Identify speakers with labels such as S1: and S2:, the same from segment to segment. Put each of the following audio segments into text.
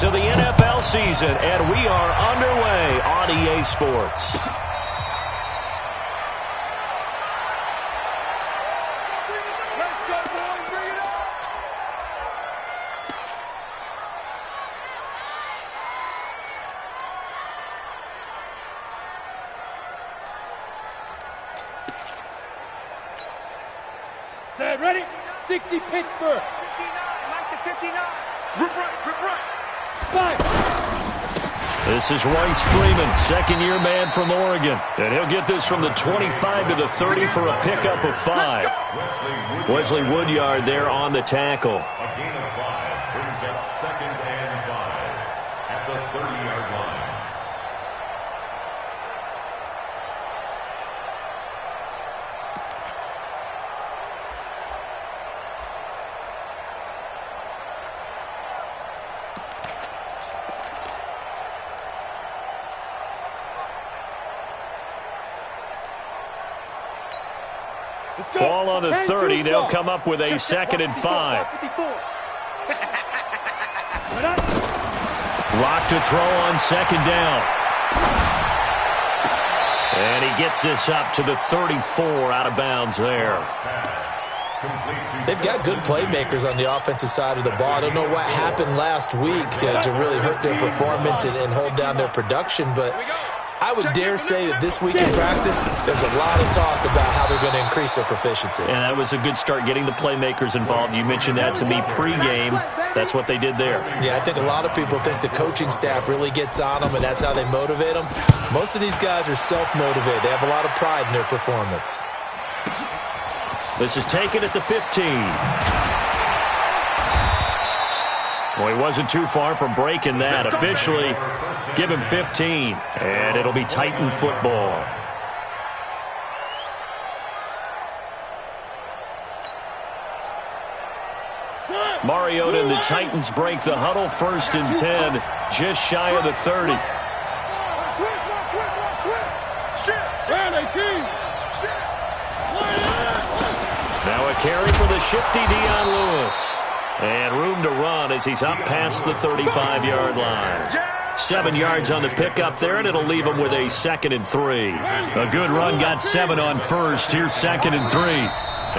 S1: of the NFL season, and we are underway on EA Sports.
S2: Set, ready? 60 Pittsburgh.
S3: 59, Mike to 59. Rip right.
S2: Five.
S1: This is Royce Freeman, second-year man from Oregon. And he'll get this from the 25 to the 30 for a pickup of 5. Wesley Woodyard there on the tackle.
S4: A gain of 5 brings up 2nd and 5 at the 30-yard line.
S1: Ball on the 30. They'll come up with a 2nd and 5. Lock to throw on 2nd down. And he gets this up to the 34 out of bounds there.
S5: They've got good playmakers on the offensive side of the ball. I don't know what happened last week to really hurt their performance and hold down their production, but I would dare say that this week in practice, there's a lot of talk about how they're going to increase their proficiency.
S1: And that was a good start, getting the playmakers involved. You mentioned that to me pregame. That's what they did there.
S5: Yeah, I think a lot of people think the coaching staff really gets on them, and that's how they motivate them. Most of these guys are self-motivated. They have a lot of pride in their performance.
S1: This is taken at the 15. Well, he wasn't too far from breaking that. Officially, give him 15, and it'll be Titan football. Mariota and the Titans break the huddle, 1st and 10, just shy of the 30. Now a carry for the shifty Dion Lewis. And room to run as he's up past the 35-yard line. 7 yards on the pickup there, and it'll leave him with a 2nd and 3. A good run got 7 on 1st. Here's 2nd and 3.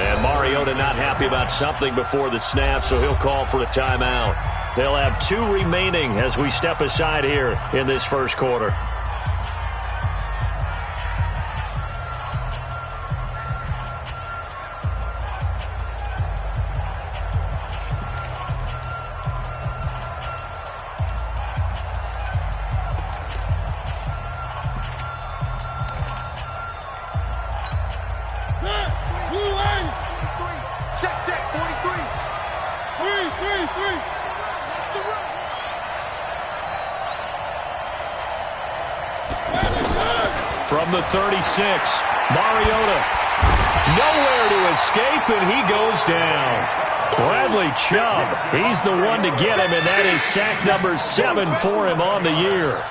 S1: And Mariota not happy about something before the snap, so he'll call for a timeout. They'll have 2 remaining as we step aside here in this first quarter. From the 36, Mariota, nowhere to escape, and he goes down. Bradley Chubb, he's the one to get him, and that is sack number 7 for him on the year.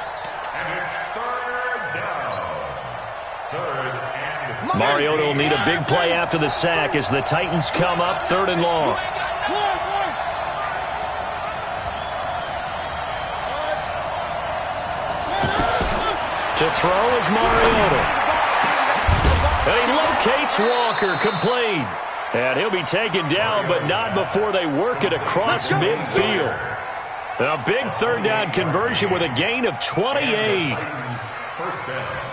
S1: Mariota will need a big play after the sack as the Titans come up 3rd and long. To throw is Mariota. And he locates Walker, complete. And he'll be taken down, but not before they work it across midfield. A big 3rd down conversion with a gain of 28.
S4: First down.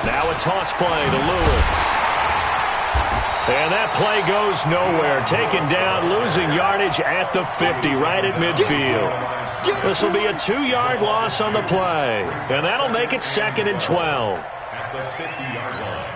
S1: Now a toss play to Lewis. And that play goes nowhere. Taken down, losing yardage at the 50, right at midfield. This will be a 2-yard loss on the play. And that'll make it 2nd and 12.
S4: At the 50-yard line.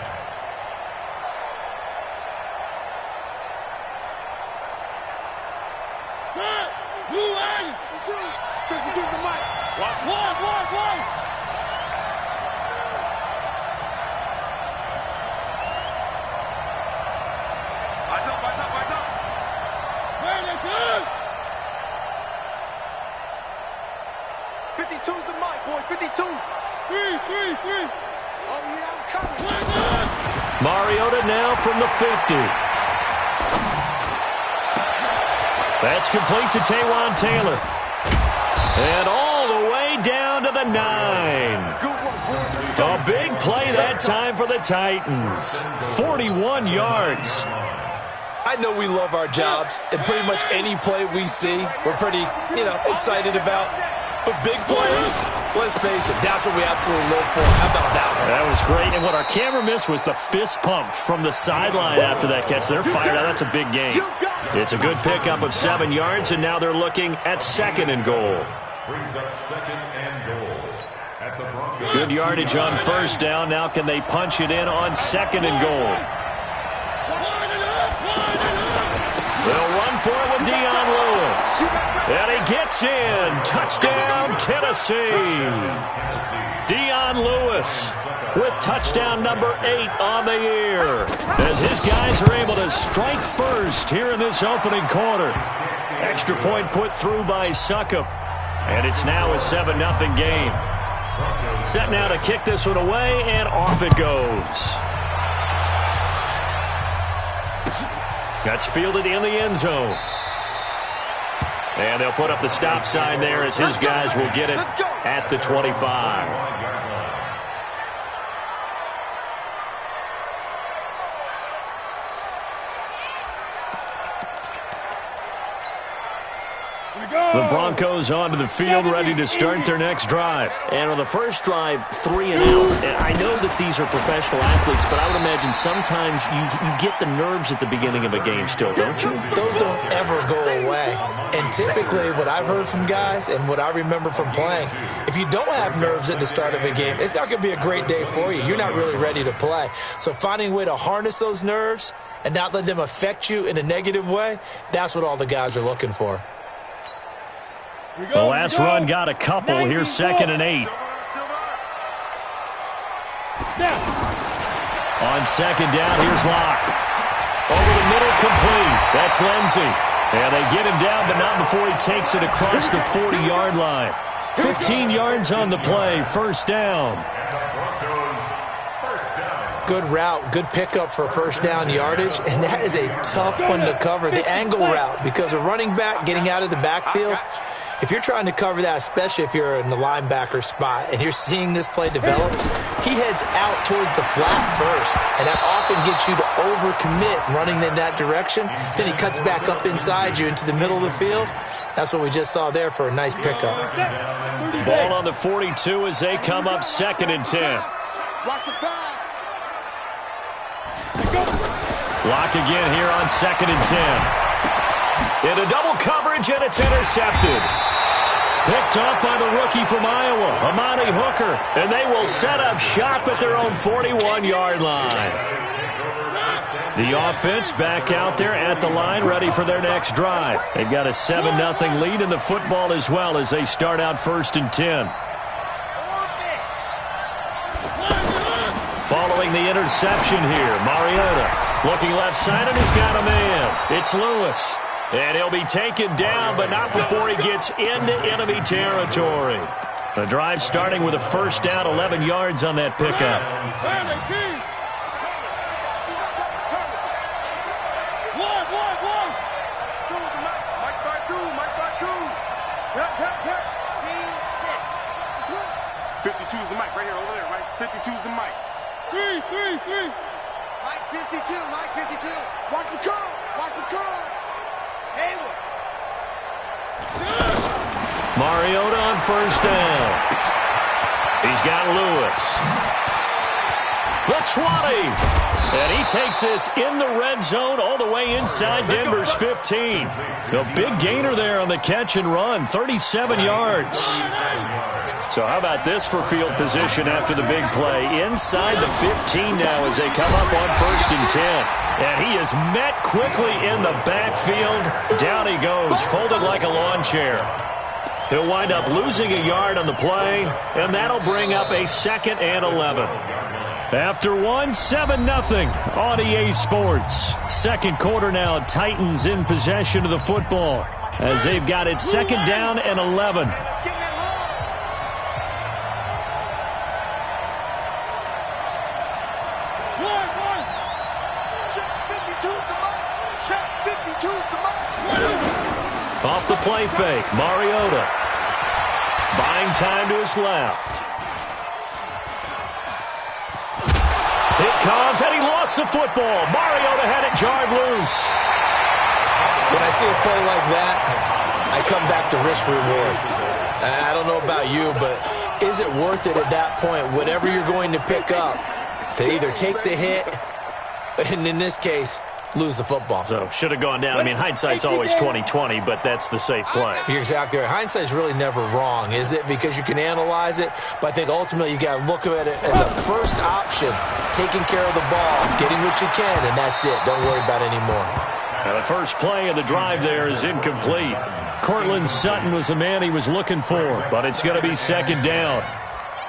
S1: now from the 50. That's complete to Taywan Taylor. And all the way down to the 9. A big play that time for the Titans. 41 yards.
S5: I know we love our jobs, and pretty much any play we see, we're pretty, excited about. But big plays, let's face it, that's what we absolutely live for. How about that one?
S1: That was great, and what our camera missed was the fist pump from the sideline after that catch. They're fired out. That's a big gain. It's a good pickup of 7 yards, and now they're looking at 2nd and goal.
S4: Brings up 2nd and goal at the Broncos.
S1: Good yardage on 1st down. Now can they punch it in on 2nd and goal? They'll run for it with Dion Lewis. And he gets in. Touchdown, Tennessee. Dion Lewis with touchdown number 8 on the year. As his guys are able to strike first here in this opening quarter. Extra point put through by Succop. And it's now a 7-0 game. Set now to kick this one away, and off it goes. That's fielded in the end zone. And they'll put up the stop sign there as his guys will get it at the 25. The Broncos onto the field, ready to start their next drive.
S6: And on the first drive, 3 and out. And I know that these are professional athletes, but I would imagine sometimes you get the nerves at the beginning of a game still, don't you?
S5: Those don't ever go away. And typically what I've heard from guys and what I remember from playing, if you don't have nerves at the start of a game, it's not going to be a great day for you. You're not really ready to play. So finding a way to harness those nerves and not let them affect you in a negative way, that's what all the guys are looking for.
S1: The last run got a couple. Here's 2nd and 8. On 2nd down, here's Locke. Over the middle, complete. That's Lindsey. And they get him down, but not before he takes it across the 40-yard line. 15 yards on the play. 1st down.
S5: Good route, good pickup for 1st down yardage, and that is a tough one to cover, the angle route, because a running back getting out of the backfield, if you're trying to cover that, especially if you're in the linebacker spot and you're seeing this play develop, he heads out towards the flat first, and that often gets you to overcommit running in that direction. Then he cuts back up inside you into the middle of the field. That's what we just saw there for a nice pickup.
S1: Ball on the 42 as they come up 2nd and 10.
S3: Watch the pass.
S1: Lock again here on 2nd and 10. Into double coverage, and it's intercepted. Picked off by the rookie from Iowa, Amani Hooker. And they will set up shop at their own 41-yard line. The offense back out there at the line, ready for their next drive. They've got a 7-0 lead in the football as well as they start out 1st and 10. Following the interception here, Mariota looking left side, and he's got a man. It's Lewis. And he'll be taken down, but not before he gets into enemy territory. The drive starting with a 1st down, 11 yards on that pickup.
S3: Is the mic right here, over there, right? 52 is the mic. 3. Mike 52, Mike 52. Watch the curl, watch the curl. Hayward.
S1: Mariota on 1st down. He's got Lewis. The 20. And he takes this in the red zone all the way inside Denver's 15. A big gainer there on the catch and run, 37 yards. So how about this for field position after the big play? Inside the 15 now as they come up on 1st and 10. And he is met quickly in the backfield. Down he goes, folded like a lawn chair. He'll wind up losing a yard on the play, and that'll bring up a 2nd and 11. After 7-0 on EA Sports. 2nd quarter now, Titans in possession of the football as they've got it 2nd down and 11. Off the play fake, Mariota. Buying time to his left. It comes, and he lost the football. Mariota had it jarred loose.
S5: When I see a play like that, I come back to risk reward. I don't know about you, but is it worth it at that point, whatever you're going to pick up, to either take the hit, and in this case, lose the football?
S1: So, should have gone down. I mean, hindsight's always 20/20, but that's the safe play.
S5: You're exactly right. Hindsight's really never wrong, is it? Because you can analyze it, but I think ultimately you got to look at it as a first option, taking care of the ball, getting what you can, and that's it. Don't worry about it anymore.
S1: Now, the first play of the drive there is incomplete. Cortland Sutton was the man he was looking for, but it's going to be second down.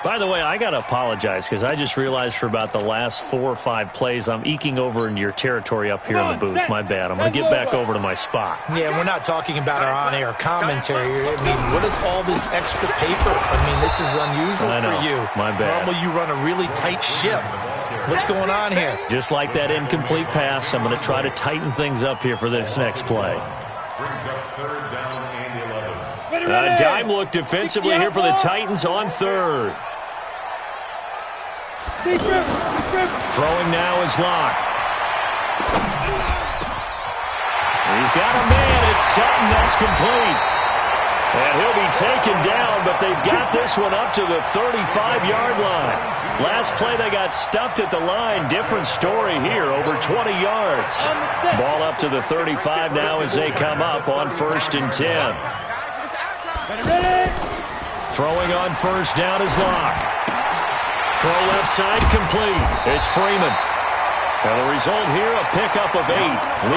S1: By the way, I got to apologize because I just realized for about the last 4 or 5 plays, I'm eking over into your territory up here in the booth. My bad. I'm going to get back over to my spot.
S5: Yeah, we're not talking about our on-air commentary. I mean, what is all this extra paper? I mean, this is unusual for you.
S1: My bad.
S5: Normally you run a really tight ship. What's going on here?
S1: Just like that incomplete pass, I'm going to try to tighten things up here for this next play. Dime look defensively here for the Titans on third. Throwing now is Locke. He's got a man. It's Sutton. That's complete. And he'll be taken down, but they've got this one up to the 35-yard line. Last play they got stuffed at the line. Different story here, over 20 yards. Ball up to the 35 now as they come up on 1st and 10. Throwing on first down is Locke. Throw left side complete. It's Freeman. Now the result here, a pickup of 8.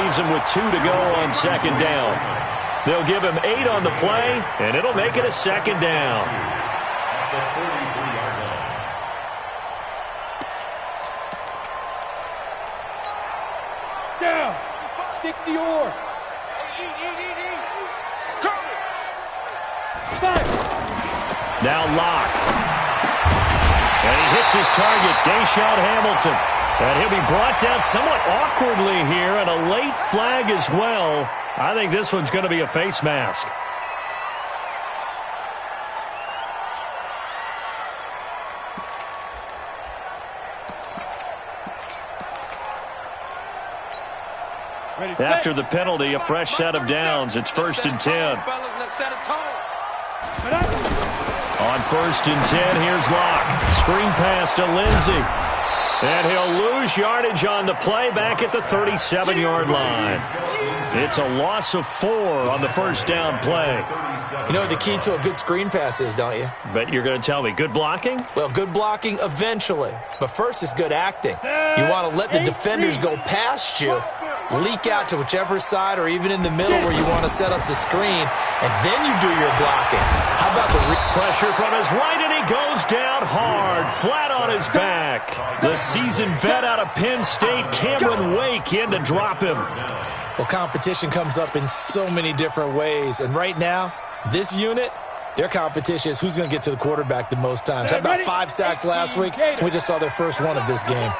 S1: Leaves him with 2 to go on second down. They'll give him 8 on the play, and it'll make it a second down.
S2: Down. 60 or.
S1: Now Locke. And he hits his target, Deshaun Hamilton. And he'll be brought down somewhat awkwardly here, and a late flag as well. I think this one's going to be a face mask. After the penalty, a fresh set of downs. It's 1st and 10. On 1st and 10, here's Locke. Screen pass to Lindsey. And he'll lose yardage on the play back at the 37-yard line. It's a loss of 4 on the first down play.
S5: You know what the key to a good screen pass is, don't you?
S1: But you're going to tell me, good blocking?
S5: Well, good blocking eventually. But first is good acting. You want to let the defenders go past you, leak out to whichever side or even in the middle where you want to set up the screen, and then you do your blocking. How about the
S1: pressure from his right, and he goes down hard, flat on his back. The seasoned vet out of Penn State, Cameron Wake, in to drop him.
S5: Well, competition comes up in so many different ways, and right now, this unit, their competition is who's going to get to the quarterback the most times. How about 5 sacks last week? We just saw their first one of this game.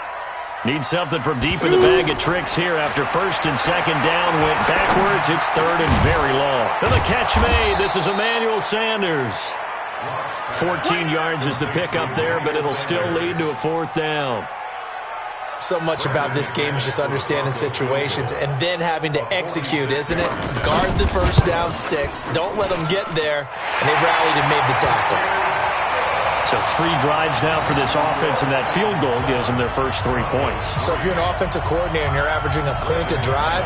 S1: Need something from deep in the bag of tricks here after 1st and 2nd down. Went backwards. It's 3rd and very long. And the catch made. This is Emmanuel Sanders. 14 yards is the pickup there, but it'll still lead to a 4th down.
S5: So much about this game is just understanding situations and then having to execute, isn't it? Guard the first down sticks. Don't let them get there. And they rallied and made the tackle.
S1: So 3 drives now for this offense, and that field goal gives them their first 3 points.
S5: So if you're an offensive coordinator and you're averaging a point a drive,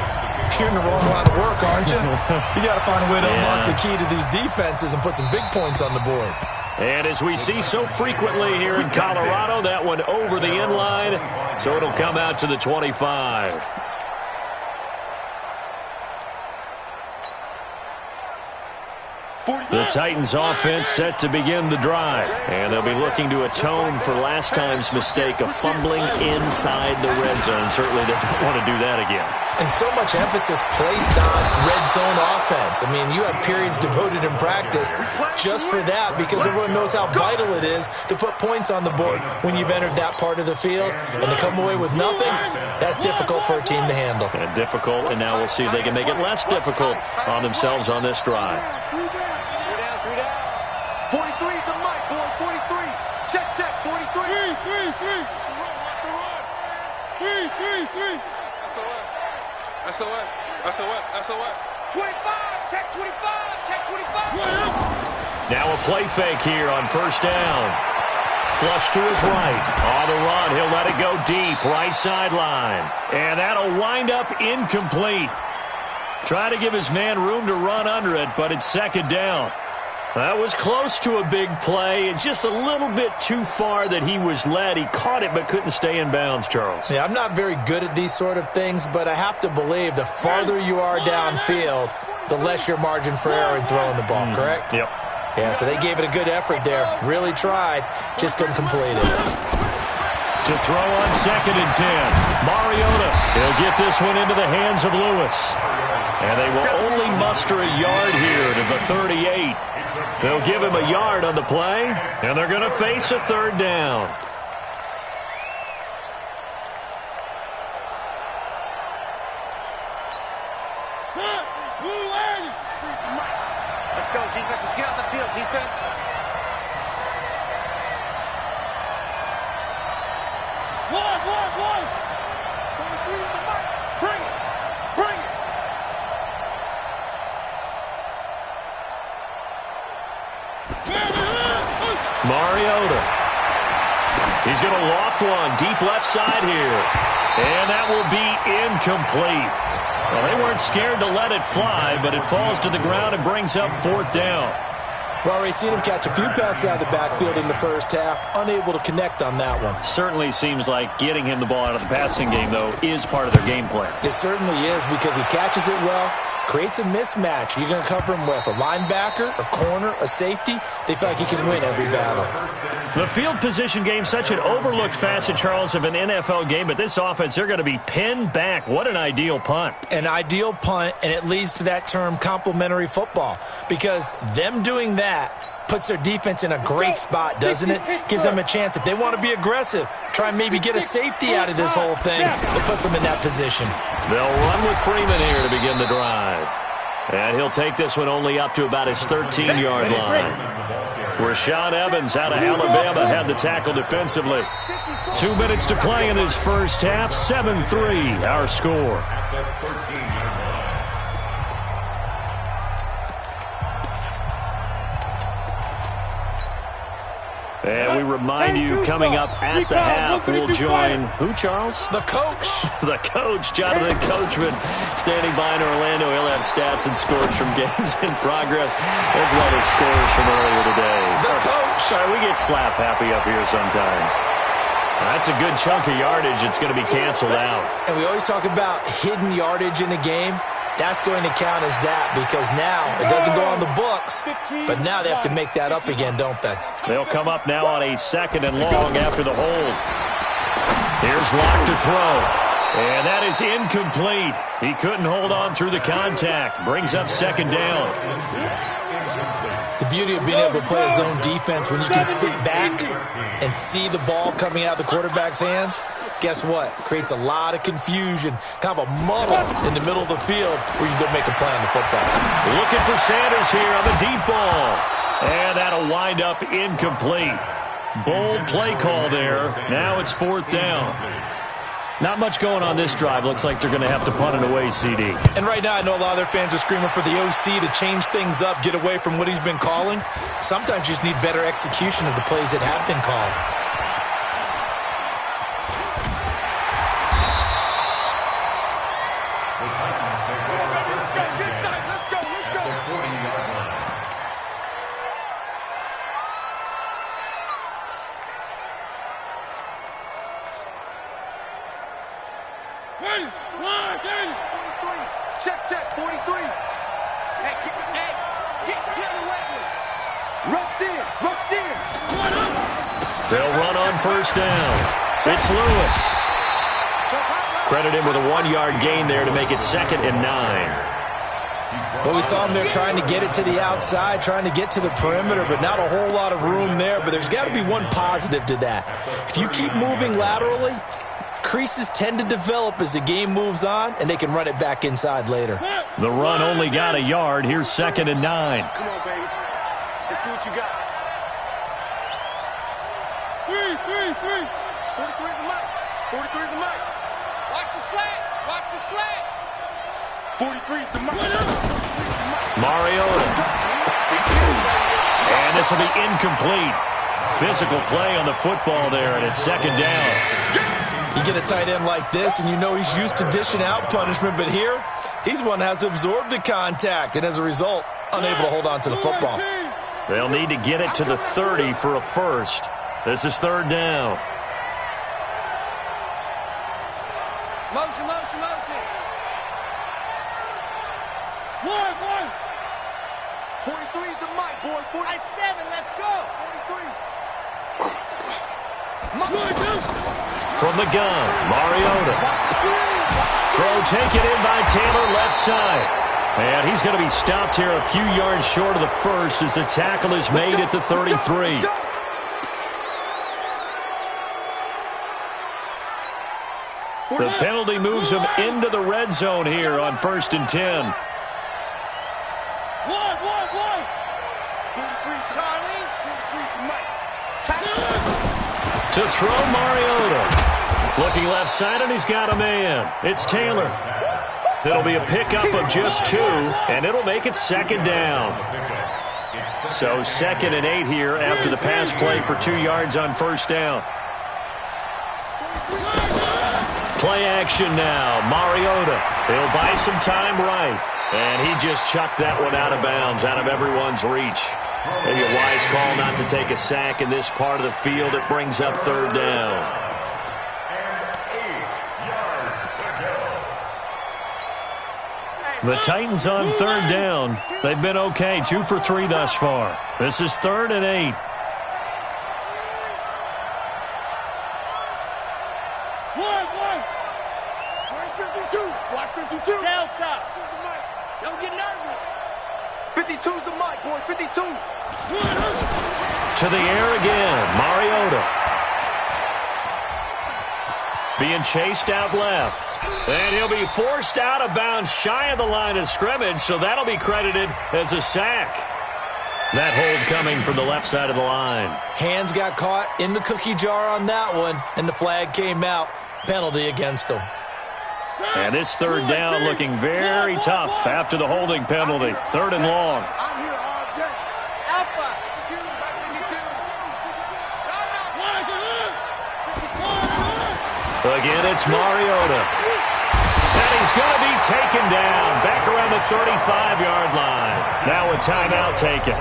S5: you're in the wrong line of work, aren't you? You got to find a way to unlock the key to these defenses and put some big points on the board.
S1: And as we see so frequently here in Colorado, that one over the end line, so it'll come out to the 25. The Titans offense set to begin the drive. And they'll be looking to atone for last time's mistake of fumbling inside the red zone. Certainly they don't want to do that again.
S5: And so much emphasis placed on red zone offense. I mean, you have periods devoted in practice just for that because everyone knows how vital it is to put points on the board when you've entered that part of the field. And to come away with nothing, that's difficult for a team to handle.
S1: And difficult, and now we'll see if they can make it less difficult on themselves on this drive.
S3: 43 to Mike, boy, 43. Check, 43. 3. SOS. 25, check 25.
S1: Now a play fake here on first down. Flush to his right. On the run, he'll let it go deep, right sideline. And that'll wind up incomplete. Try to give his man room to run under it, but it's second down. That was close to a big play, and just a little bit too far that he was led. He caught it but couldn't stay in bounds, Charles.
S5: Yeah, I'm not very good at these sort of things, but I have to believe the farther you are downfield, the less your margin for error in throwing the ball, correct?
S1: Yep.
S5: Yeah, so they gave it a good effort there. Really tried, just couldn't complete it.
S1: To throw on 2nd and 10. Mariota, he'll get this one into the hands of Lewis. And they will only muster a yard here to the 38. They'll give him a yard on the play, and they're going to face a third down.
S3: Let's go, defense. Let's get on the field, defense. One. 23 in the mic. Bring it.
S1: Mariota. He's going to loft one deep left side here. And that will be incomplete. Well, they weren't scared to let it fly, but it falls to the ground and brings up 4th down.
S5: Well, we've seen him catch a few passes out of the backfield in the first half, unable to connect on that one.
S1: Certainly seems like getting him the ball out of the passing game, though, is part of their game plan.
S5: It certainly is because he catches it well, creates a mismatch. You're going to cover him with a linebacker, a corner, a safety. They feel like he can win every battle.
S1: The field position game, such an overlooked facet, Charles, of an NFL game, but this offense, they're going to be pinned back. What an ideal punt.
S5: An ideal punt, and it leads to that term complementary football because them doing that puts their defense in a great spot, doesn't it? Gives them a chance. If they want to be aggressive, try and maybe get a safety out of this whole thing, it puts them in that position.
S1: They'll run with Freeman here to begin the drive. And he'll take this one only up to about his 13-yard line. Rashaan Evans out of Alabama had the tackle defensively. 2 minutes to play in this first half. 7-3 our score. And we remind you, coming up at the half, we'll join who, Charles?
S5: The coach.
S1: The coach, Jonathan Coachman, standing by in Orlando. He'll have stats and scores from games in progress, as well as scores from earlier today.
S5: The coach.
S1: Sorry, we get slap happy up here sometimes. That's a good chunk of yardage. It's going to be canceled out.
S5: And we always talk about hidden yardage in a game. That's going to count as that because now it doesn't go on the books, but now they have to make that up again, don't they?
S1: They'll come up now on a 2nd and long after the hold. Here's Locke to throw. And that is incomplete. He couldn't hold on through the contact. Brings up 2nd down.
S5: The beauty of being able to play a zone defense when you can sit back and see the ball coming out of the quarterback's hands, guess what? Creates a lot of confusion, kind of a muddle in the middle of the field where you can go make a play on the football.
S1: Looking for Sanders here on the deep ball. And that'll wind up incomplete. Bold play call there. Now it's 4th down. Not much going on this drive. Looks like they're going to have to punt it away, CD.
S5: And right now I know a lot of their fans are screaming for the OC to change things up, get away from what he's been calling. Sometimes you just need better execution of the plays that have been called.
S3: Check, 43. Hey, Rush in. Rush in.
S1: They'll run on first down. It's Lewis. Credit him with a 1-yard gain there to make it 2nd and 9.
S5: Well, we saw him there trying to get it to the outside, trying to get to the perimeter, but not a whole lot of room there. But there's got to be one positive to that. If you keep moving laterally, creases tend to develop as the game moves on, and they can run it back inside later.
S1: The run only got a yard. Here's 2nd and 9.
S3: Come on, baby. Let's see what you got. 43 is the mic. 43 is the mic.
S2: Watch the slats. Watch the slats.
S3: 43 is the mic.
S1: Mariota. And this will be incomplete. Physical play on the football there, and it's 2nd down.
S5: You get a tight end like this, and you know he's used to dishing out punishment, but here, he's one that has to absorb the contact, and as a result, unable to hold on to the football.
S1: They'll need to get it to the 30 for a first. This is 3rd down.
S2: Motion, motion, motion.
S3: 43 is the mic, boys.
S2: 47, let's go.
S3: 43.
S1: From the gun, Mariota. Throw taken in by Taylor, left side. And he's going to be stopped here a few yards short of the first as the tackle is made at the 33. The penalty moves him into the red zone here on 1st and 10. To throw Mariota. Looking left side, and he's got a man. It's Taylor. It'll be a pickup of just 2, and it'll make it 2nd down. So 2nd and 8 here after the pass play for 2 yards on 1st down. Play action now. Mariota. He'll buy some time right. And he just chucked that one out of bounds, out of everyone's reach. Maybe a wise call not to take a sack in this part of the field. It brings up 3rd down. The Titans on 3rd down. They've been okay, 2 for 3 thus far. This is 3rd and 8.
S3: Watch 52.
S2: Delta. Don't get nervous.
S3: 52's the mic, boys. 52.
S1: To the air again. Mariota. Being chased out left. And he'll be forced out of bounds shy of the line of scrimmage, so that'll be credited as a sack. That hold coming from the left side of the line.
S5: Hands got caught in the cookie jar on that one, and the flag came out. Penalty against him.
S1: And this 3rd down looking very tough after the holding penalty. 3rd and long.
S3: I'm here all day.
S2: Alpha.
S1: Again, it's Mariota. And he's going to be taken down back around the 35-yard line. Now a timeout taken.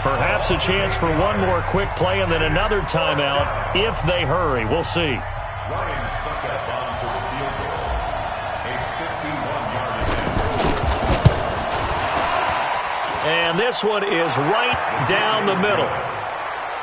S1: Perhaps a chance for one more quick play and then another timeout if they hurry. We'll see.
S4: Ryan sucked that bomb for the field goal. A 51-yard attempt.
S1: And this one is right down the middle.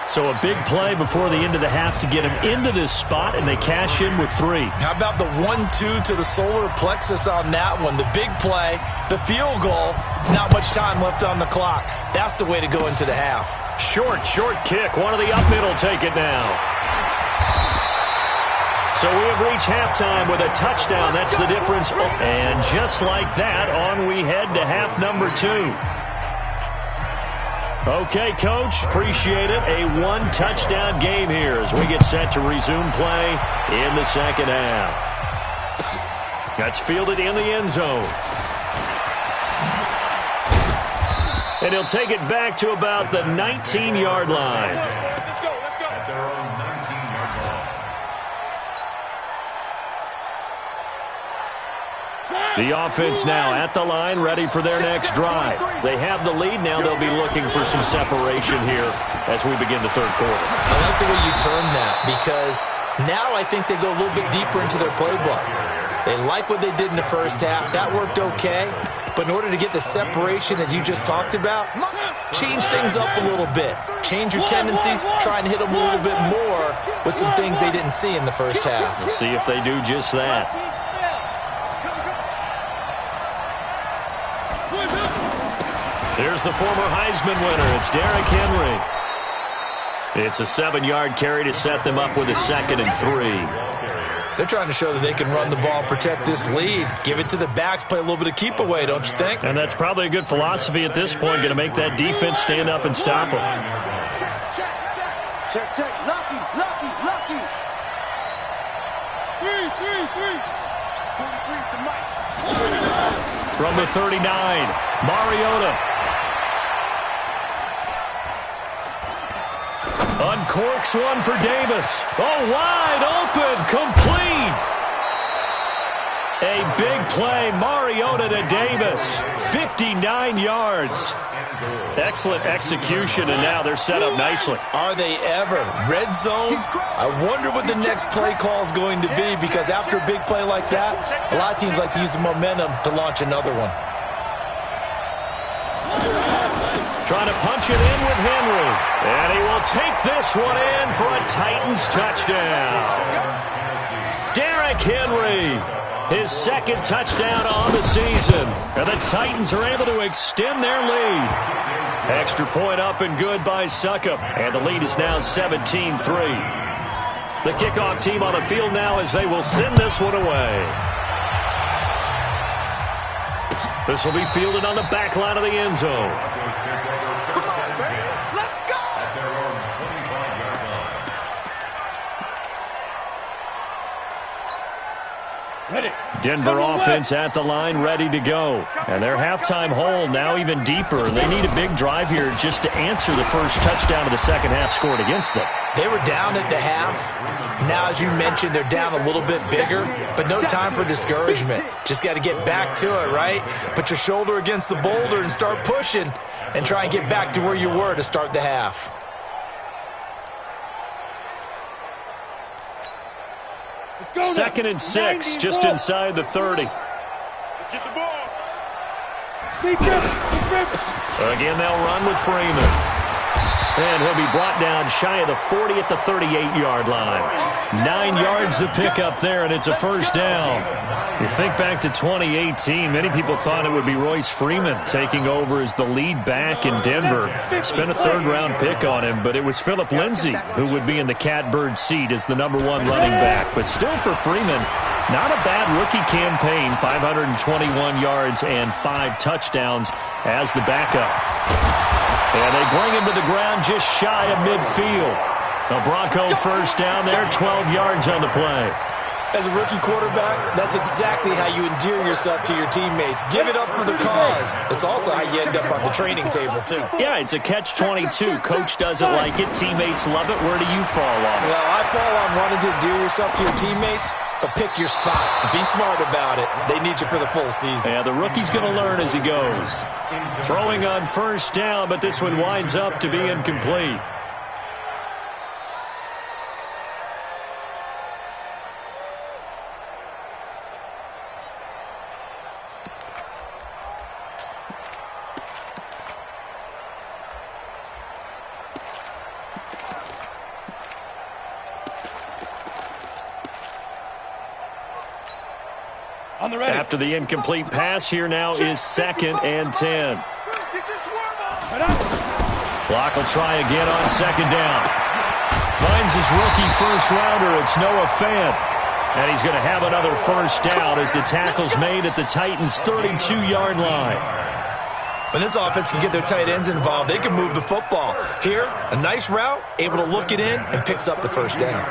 S1: So a big play before the end of the half to get him into this spot, and they cash in with 3.
S5: How about the 1-2 to the solar plexus on that one? The big play, the field goal, not much time left on the clock. That's the way to go into the half.
S1: Short kick. One of the up middle take it now. So we have reached halftime with a touchdown. That's the difference. And just like that, on we head to half number 2. Okay, Coach, appreciate it. A 1-touchdown game here as we get set to resume play in the 2nd half. That's fielded in the end zone. And he'll take it back to about the 19-yard line.
S3: Let's go.
S4: At their own 19-yard line.
S1: The offense now at the line, ready for their next drive. They have the lead. Now they'll be looking for some separation here as we begin the 3rd quarter.
S5: I like the way you term that because now I think they go a little bit deeper into their playbook. They like what they did in the first half. That worked okay. But in order to get the separation that you just talked about, change things up a little bit. Change your tendencies. Try and hit them a little bit more with some things they didn't see in the first half.
S6: We'll see if they do just that. Here's the former Heisman winner. It's Derrick Henry. It's a 7-yard carry to set them up with a 2nd and 3.
S5: They're trying to show that they can run the ball and protect this lead. Give it to the backs, play a little bit of keep away, don't you think?
S6: And that's probably a good philosophy at this point, going to make that defense stand up and stop them.
S3: Check. Lucky. 43's the mic.
S6: From the 39, Mariota. Uncorks one for Davis. Oh, wide open, complete. A big play, Mariota to Davis. 59 yards. Excellent execution, and now they're set up nicely.
S5: Are they ever? Red zone? I wonder what the next play call is going to be, because after a big play like that, a lot of teams like to use the momentum to launch another one.
S6: Trying to punch it in with Henry. And he will take this one in for a Titans touchdown. Derrick Henry, his 2nd touchdown on the season. And the Titans are able to extend their lead. Extra point up and good by Succop. And the lead is now 17-3. The kickoff team on the field now as they will send this one away. This will be fielded on the back line of the end zone. Denver offense at the line, ready to go. And their halftime hole now even deeper. They need a big drive here just to answer the first touchdown of the second half scored against them.
S5: They were down at the half. Now, as you mentioned, they're down a little bit bigger, but no time for discouragement. Just got to get back to it, right? Put your shoulder against the boulder and start pushing and try and get back to where you were to start the half.
S6: Second and 6, just inside the 30.
S3: Let's get the ball.
S6: Again, they'll run with Freeman. And he'll be brought down shy of the 40 at the 38-yard line. 9 yards to pick up there, and it's a first down. You think back to 2018, many people thought it would be Royce Freeman taking over as the lead back in Denver. Spent a 3rd-round pick on him, but it was Phillip Lindsay who would be in the catbird seat as the #1 running back. But still for Freeman, not a bad rookie campaign, 521 yards and 5 touchdowns as the backup. And they bring him to the ground just shy of midfield. A Bronco first down there, 12 yards on the play.
S5: As a rookie quarterback, that's exactly how you endear yourself to your teammates. Give it up for the cause. It's also how you end up on the training table, too.
S6: Yeah, it's a catch-22. Coach doesn't like it. Teammates love it. Where do you fall on it?
S5: Well, I fall on wanting to endear yourself to your teammates, but pick your spots. Be smart about it. They need you for the full season.
S6: Yeah, the rookie's going to learn as he goes. Throwing on first down, but this one winds up to be incomplete. After the incomplete pass, here now is 2nd and 10. Block will try again on 2nd down. Finds his rookie first-rounder. It's Noah Fant. And he's going to have another first down as the tackle's made at the Titans' 32-yard line.
S5: When this offense can get their tight ends involved, they can move the football. Here, a nice route, able to look it in, and picks up the first down.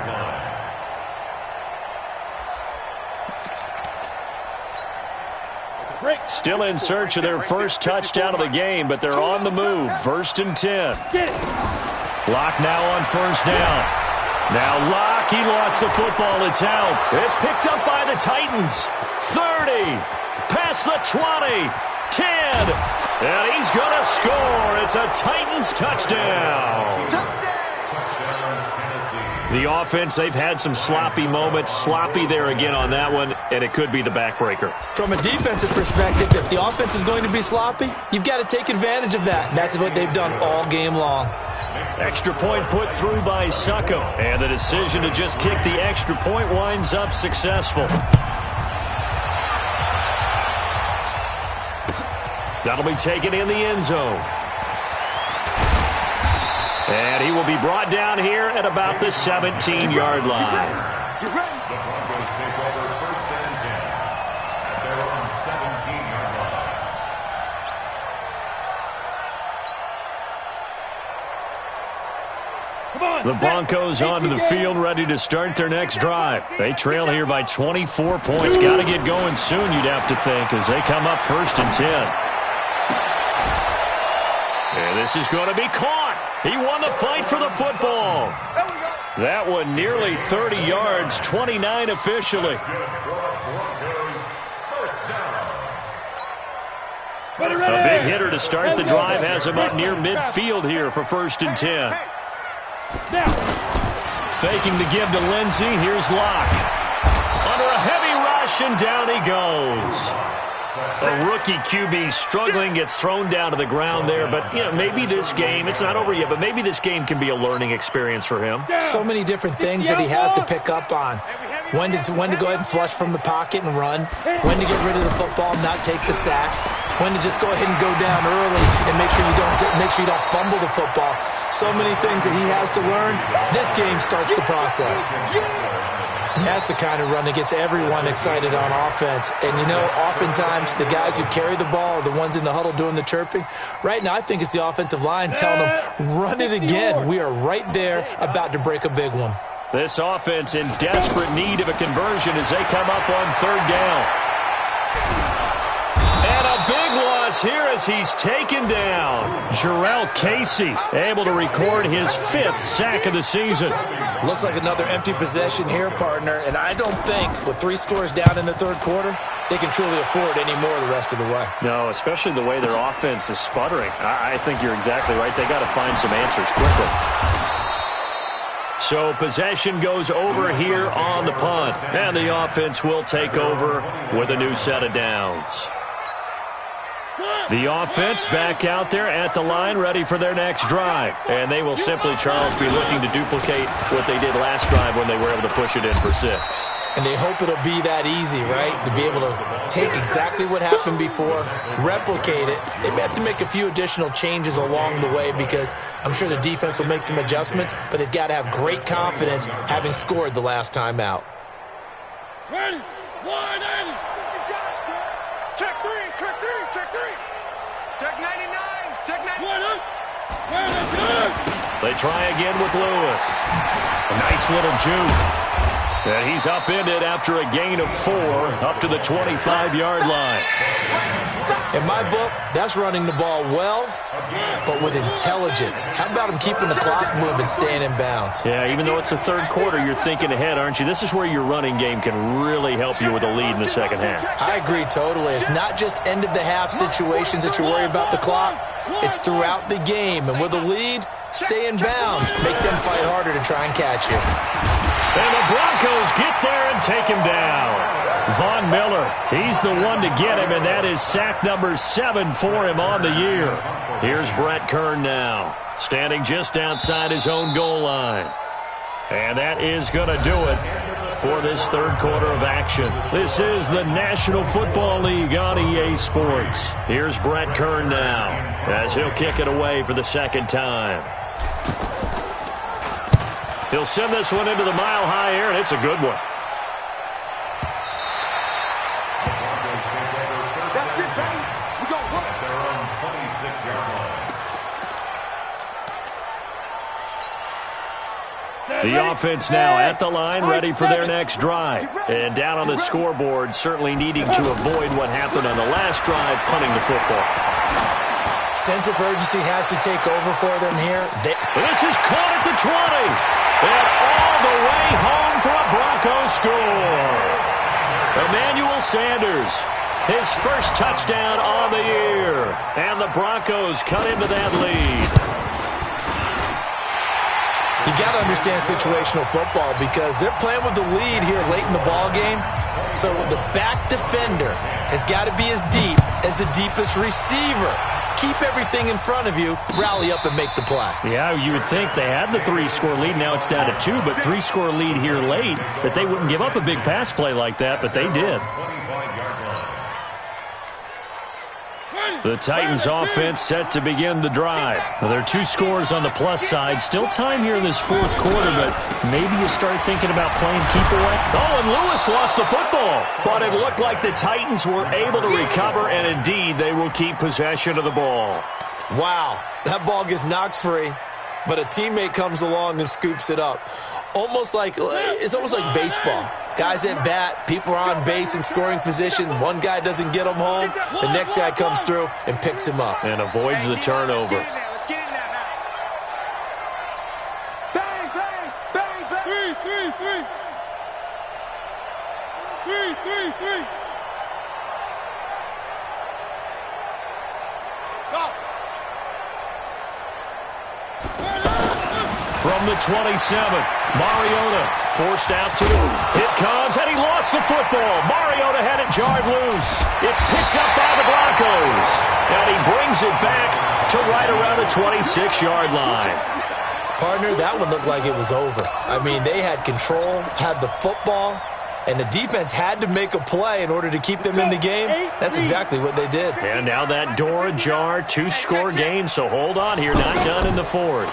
S6: Still in search of their first touchdown of the game, but they're on the move. 1st and 10. Locke now on first down. Now Locke, he lost the football. It's out. It's picked up by the Titans. 30. Past the 20. 10. And he's going to score. It's a Titans touchdown.
S4: Touchdown, Tennessee.
S1: The offense, they've had some sloppy moments. Sloppy there again on that one, and it could be the backbreaker.
S5: From a defensive perspective, if the offense is going to be sloppy, you've got to take advantage of that. And that's what they've done all game long.
S1: Extra point put through by Succo, and the decision to just kick the extra point winds up successful. That'll be taken in the end zone. And he will be brought down here at about the 17-yard line.
S4: The Broncos take over 1st and 10 at their own 17-yard line.
S1: The Broncos onto the field, ready to start their next drive. They trail here by 24 points. Got to get going soon, you'd have to think, as they come up 1st and 10. And this is going to be caught. He won the fight for the football. That one nearly 30 yards, 29 officially. A big hitter to start the drive has him up near midfield here for 1st and 10. Faking the give to Lindsey. Here's Locke. Under a heavy rush, and down he goes. A rookie QB struggling, gets thrown down to the ground there. But, you know, maybe this game, it's not over yet, but maybe this game can be a learning experience for him.
S5: So many different things that he has to pick up on. When to go ahead and flush from the pocket and run. When to get rid of the football and not take the sack. When to just go ahead and go down early and make sure you don't fumble the football. So many things that he has to learn. This game starts the process. And that's the kind of run that gets everyone excited on offense. And, you know, oftentimes the guys who carry the ball are the ones in the huddle doing the chirping. Right now, I think it's the offensive line telling them, run it again. We are right there about to break a big one.
S1: This offense in desperate need of a conversion as they come up on 3rd down. And a big loss here as he's taken down. Jarrell Casey able to record his 5th sack of the season.
S5: Looks like another empty possession here, partner. And I don't think with 3 scores down in the 3rd quarter, they can truly afford any more the rest of the way.
S1: No, especially the way their offense is sputtering. I think you're exactly right. They got to find some answers quickly. So possession goes over here on the punt. And the offense will take over with a new set of downs. The offense back out there at the line, ready for their next drive. And they will simply, Charles, be looking to duplicate what they did last drive when they were able to push it in for 6.
S5: And they hope it'll be that easy, right? To be able to take exactly what happened before, replicate it. They may have to make a few additional changes along the way because I'm sure the defense will make some adjustments, but they've got to have great confidence having scored the last time out.
S3: Ready? 180. Check 3, check 3, check 3. Check 99, check 99.
S1: They try again with Lewis. A nice little juke. And he's upended after a gain of 4 up to the 25-yard line.
S5: In my book, that's running the ball well, but with intelligence. How about him keeping the clock moving, staying in bounds?
S1: Yeah, even though it's the 3rd quarter, you're thinking ahead, aren't you? This is where your running game can really help you with a lead in the 2nd half.
S5: I agree totally. It's not just end-of-the-half situations that you worry about the clock. It's throughout the game. And with a lead, stay in bounds. Make them fight harder to try and catch you.
S1: And the Broncos get there and take him down. Von Miller, he's the one to get him, and that is sack number 7 for him on the year. Here's Brett Kern now, standing just outside his own goal line. And that is going to do it for this 3rd quarter of action. This is the National Football League on EA Sports. Here's Brett Kern now, as he'll kick it away for the 2nd time. He'll send this one into the mile-high air, and it's a good one. The offense now at the line, ready for their next drive. And down on the scoreboard, certainly needing to avoid what happened on the last drive, punting the football.
S5: Sense of urgency has to take over for them here.
S1: This is caught at the 20. And all the way home for a Broncos score. Emmanuel Sanders, his first touchdown on the year. And the Broncos cut into that lead.
S5: You got to understand situational football because they're playing with the lead here late in the ball game. So the back defender has got to be as deep as the deepest receiver. Keep everything in front of you, rally up and make the play.
S6: Yeah, you would think they had the 3-score lead. Now it's down to 2, but 3-score lead here late, that they wouldn't give up a big pass play like that, but they did. The Titans offense set to begin the drive. Well, there are 2 scores on the plus side. Still time here in this fourth quarter, but maybe you start thinking about playing keep away. Oh, and Lewis lost the football. But it looked like the Titans were able to recover, and indeed they will keep possession of the ball.
S5: Wow, that ball gets knocked free, but a teammate comes along and scoops it up. It's almost like baseball. Guys at bat, people are on base in scoring position. One guy doesn't get him home. The next guy comes through and picks him up.
S6: And avoids the turnover.
S3: Let's get in there now. Bang, bang, bang, bang. 3. Go.
S6: From the 27, Mariota forced out to him. It comes, and he lost the football. Mariota had it jarred loose. It's picked up by the Broncos. And he brings it back to right around the 26-yard line.
S5: Partner, that one looked like it was over. I mean, they had control, had the football, and the defense had to make a play in order to keep them in the game. That's exactly what they did.
S6: And now that door ajar, 2-score game, so hold on here, not done in the fourth.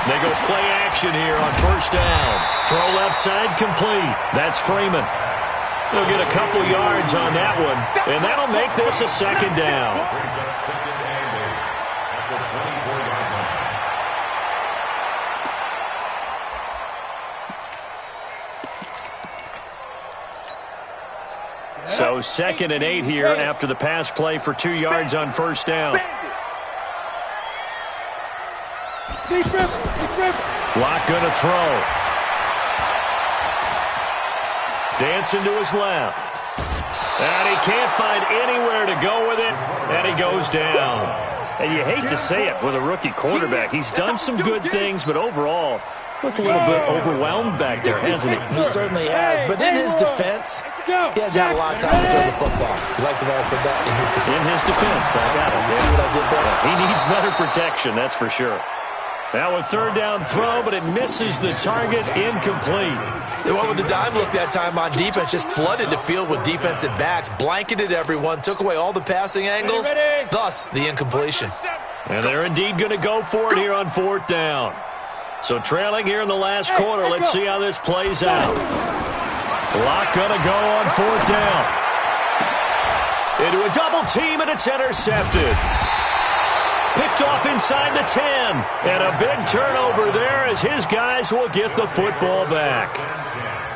S6: They go play action here on first down. Throw left side complete. That's Freeman. They'll get a couple yards on that one, and that'll make this a second down. So 2nd and 8 here after the pass play for 2 yards on first down. Lock gonna throw. Dancing to his left. And he can't find anywhere to go with it, and he goes down. And you hate to say it with a rookie quarterback. He's done some good things, but overall, looked a little bit overwhelmed back there, hasn't he?
S5: He certainly has, but in his defense, he had to have a lot of time to throw the football. You like the way I said that? In his defense.
S6: In his defense, I got it.
S5: You see what I did there?
S6: He needs better protection, that's for sure. Now a third down throw, but it misses the target, incomplete.
S5: They went with the dime look that time on defense, just flooded the field with defensive backs, blanketed everyone, took away all the passing angles, thus the incompletion.
S6: And they're indeed going to go for it here on fourth down. So trailing here in the last quarter, let's see how this plays out. Lock going to go on fourth down. Into a double team, and it's intercepted. Picked off inside the 10. And a big turnover there as his guys will get the football back.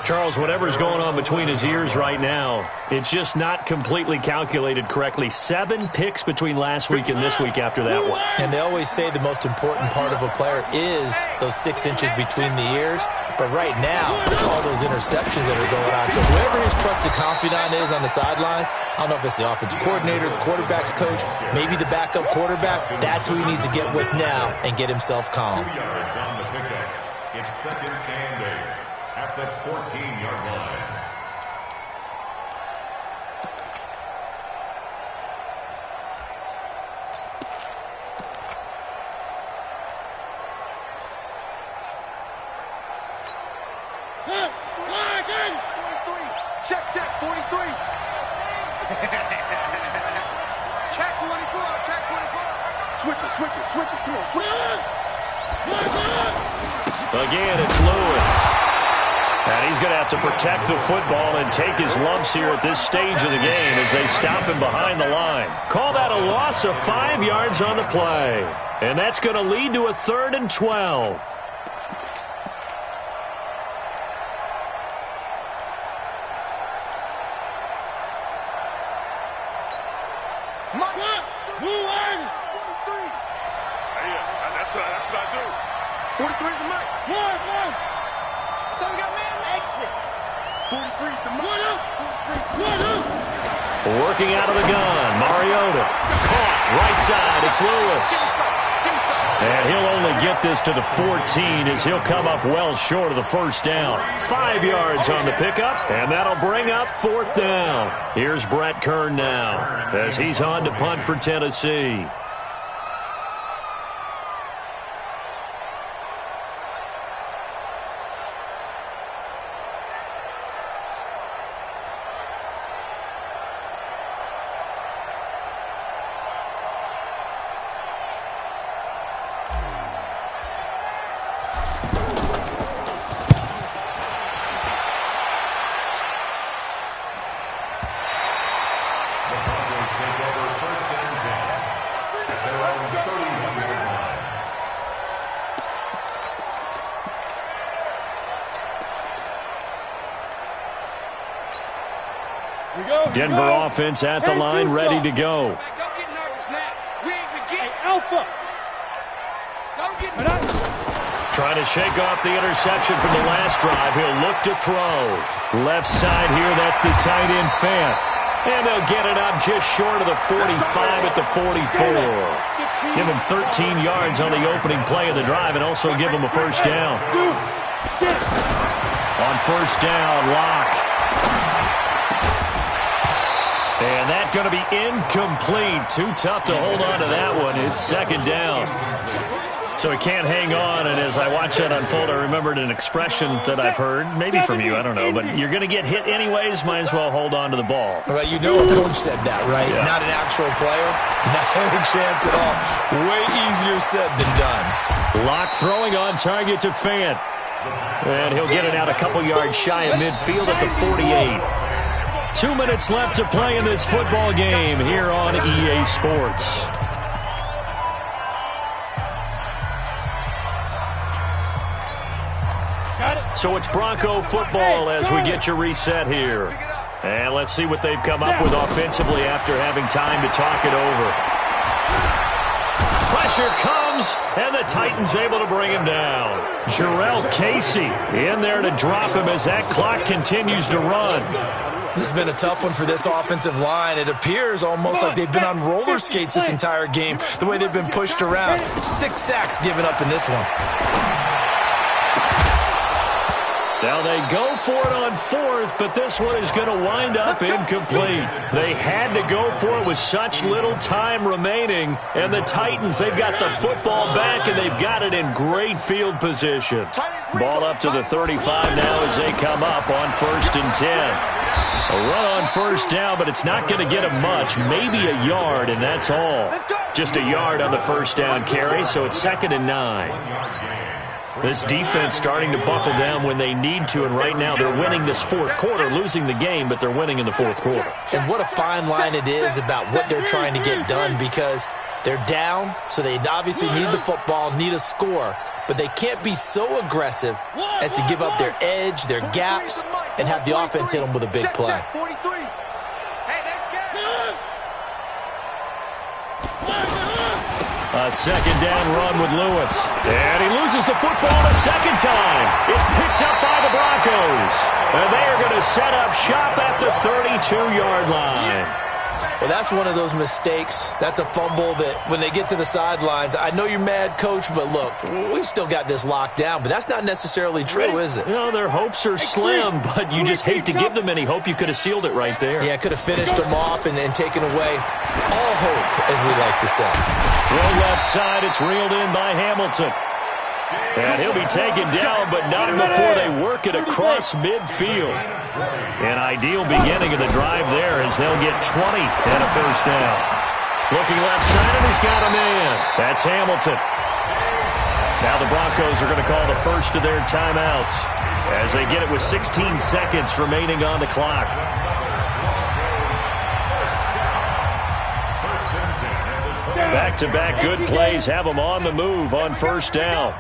S6: Charles, whatever's going on between his ears right now, it's just not completely calculated correctly. 7 picks between last week and this week after that one.
S5: And they always say the most important part of a player is those 6 inches between the ears. But right now, it's all those interceptions that are going on. So whoever his trusted confidant is on the sidelines, I don't know if it's the offensive coordinator, the quarterback's coach, maybe the backup quarterback, that's who he needs to get with now and get himself calm.
S4: 2 yards on the pickup. It's second and 8 at the 14-yard line.
S3: Check, 43. Check 24, check 24. Switch it, come on, switch it.
S6: Again, it's Lewis. And he's going to have to protect the football and take his lumps here at this stage of the game as they stop him behind the line. Call that a loss of 5 yards on the play. And that's going to lead to a 3rd and 12.
S3: That's what I do. 43 is the mic. One. So we got man exit. 43 is the mic. 43.
S6: Working out of the gun, Mariota. Caught, right side, it's Lewis. And he'll only get this to the 14 as he'll come up well short of the first down. 5 yards on the pickup, and that'll bring up 4th down. Here's Brett Kern now as he's on to punt for Tennessee. Denver offense at the line, ready to go.
S2: Don't get nervous now. We ain't beginning. Alpha. Don't get nervous.
S6: Trying to shake off the interception from the last drive. He'll look to throw. Left side here, that's the tight end Fant. And they'll get it up just short of the 45 at the 44. Give him 13 yards on the opening play of the drive and also give him a first down. On first down, Locke. And that's going to be incomplete. Too tough to hold on to that one. It's 2nd down. So he can't hang on, and as I watch that unfold, I remembered an expression that I've heard, maybe from you, I don't know, but you're going to get hit anyways, might as well hold on to the ball.
S5: Well, you know a coach said that, right? Yeah. Not an actual player. Not a chance at all. Way easier said than done.
S6: Locke throwing on target to Fant. And he'll get it out a couple yards shy of midfield at the 48. 2 minutes left to play in this football game here on EA Sports. So it's Bronco football as we get you reset here. And let's see what they've come up with offensively after having time to talk it over. Pressure comes, and the Titans able to bring him down. Jarrell Casey in there to drop him as that clock continues to run.
S5: This has been a tough one for this offensive line. It appears almost like they've been on roller skates this entire game, the way they've been pushed around. 6 sacks given up in this one.
S6: Now they go for it on 4th, but this one is going to wind up incomplete. They had to go for it with such little time remaining. And the Titans, they've got the football back, and they've got it in great field position. Ball up to the 35 now as they come up on 1st and 10. A run on first down, but it's not going to get him much. Maybe a yard, and that's all. Just a yard on the first down carry, so it's 2nd and 9. This defense starting to buckle down when they need to, and right now they're winning this 4th quarter, losing the game, but they're winning in the 4th quarter.
S5: And what a fine line it is about what they're trying to get done, because they're down, so they obviously need the football, need a score, but they can't be so aggressive as to give up their edge, their gaps, and have the offense hit them with a big play.
S6: A 2nd down run with Lewis. And he loses the football a 2nd time. It's picked up by the Broncos. And they are going to set up shop at the 32-yard line.
S5: Well, that's one of those mistakes. That's a fumble that when they get to the sidelines, I know you're mad, Coach, but look, we've still got this locked down. But that's not necessarily true, is it?
S6: You know, their hopes are slim, but you just hate to give them any hope. You could have sealed it right there.
S5: Yeah, could have finished them off and taken away all hope, as we like to say.
S6: Throw left side, it's reeled in by Hamilton. And he'll be taken down, but not before they work it across midfield. An ideal beginning of the drive there as they'll get 20 and a first down. Looking left side, and he's got him in. That's Hamilton. Now the Broncos are going to call the first of their timeouts as they get it with 16 seconds remaining on the clock. Back-to-back good plays have them on the move on first down.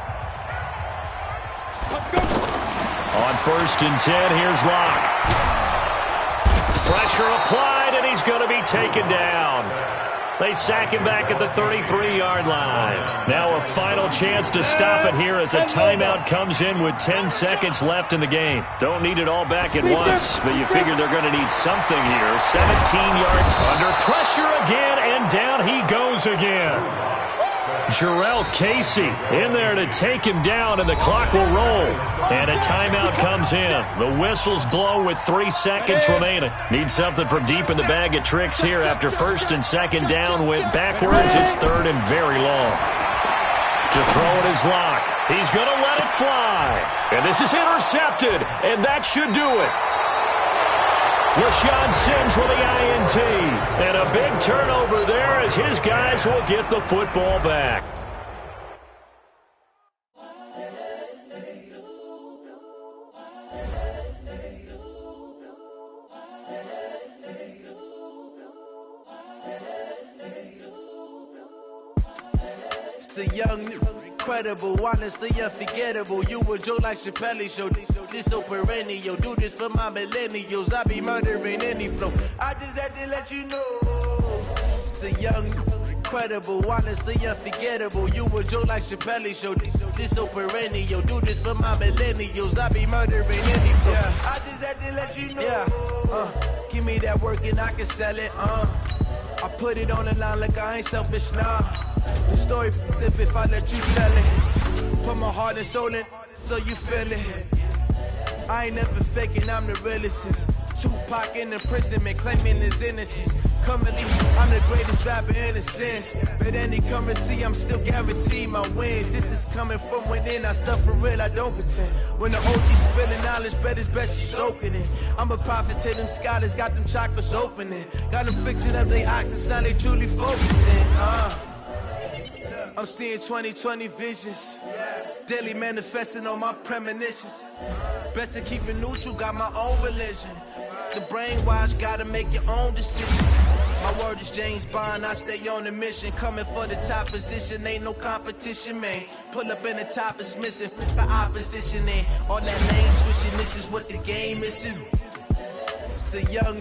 S6: On 1st and 10, here's Locke. Pressure applied, and he's going to be taken down. They sack him back at the 33-yard line. Now a final chance to stop it here as a timeout comes in with 10 seconds left in the game. Don't need it all back at once, but you figure they're going to need something here. 17 yards under pressure again, and down he goes again. Jarrell Casey in there to take him down, and the clock will roll. And a timeout comes in. The whistles blow with 3 seconds remaining. Need something from deep in the bag of tricks here after first and second down went backwards. It's third and very long. To throw it is Locke. He's going to let it fly. And this is intercepted, and that should do it. LaShawn Sims with the INT. And a big turnover there as his guys will get the football back.
S7: It's the young, incredible, honestly unforgettable. You a Joe like Chappelle show. This so perennial. Do this for my millennials. I be murdering any flow. I just had to let you know. It's the young, incredible, honestly unforgettable. You a Joe like Chappelle show. This so perennial. Do this for my millennials. I be murdering any flow. Yeah. I just had to let you know. Yeah. Give me that work and I can sell it. I put it on the line like I ain't selfish, nah. The story flip if I let you tell it. Put my heart and soul in so you feel it. I ain't never faking, I'm the realest since Tupac in imprisonment, claiming his innocence. Currently, I'm the greatest rapper in a sense. But any currency, I'm still guaranteed my wins. This is coming from within, I stuff for real, I don't pretend. When the OG spilling knowledge, bet it's best you soaking it. I'm a prophet to them scholars, got them chakras opening. Got them fixing up they octaves, now they truly focusing. I'm seeing 2020 visions. Daily manifesting on my premonitions. Best to keep it neutral, got my own religion. The brainwash, gotta make your own decision. My word is James Bond, I stay on the mission. Coming for the top position, ain't no competition, man. Pull up in the top, it's missing, the opposition in. All that lane switching, this is what the game is. It's the young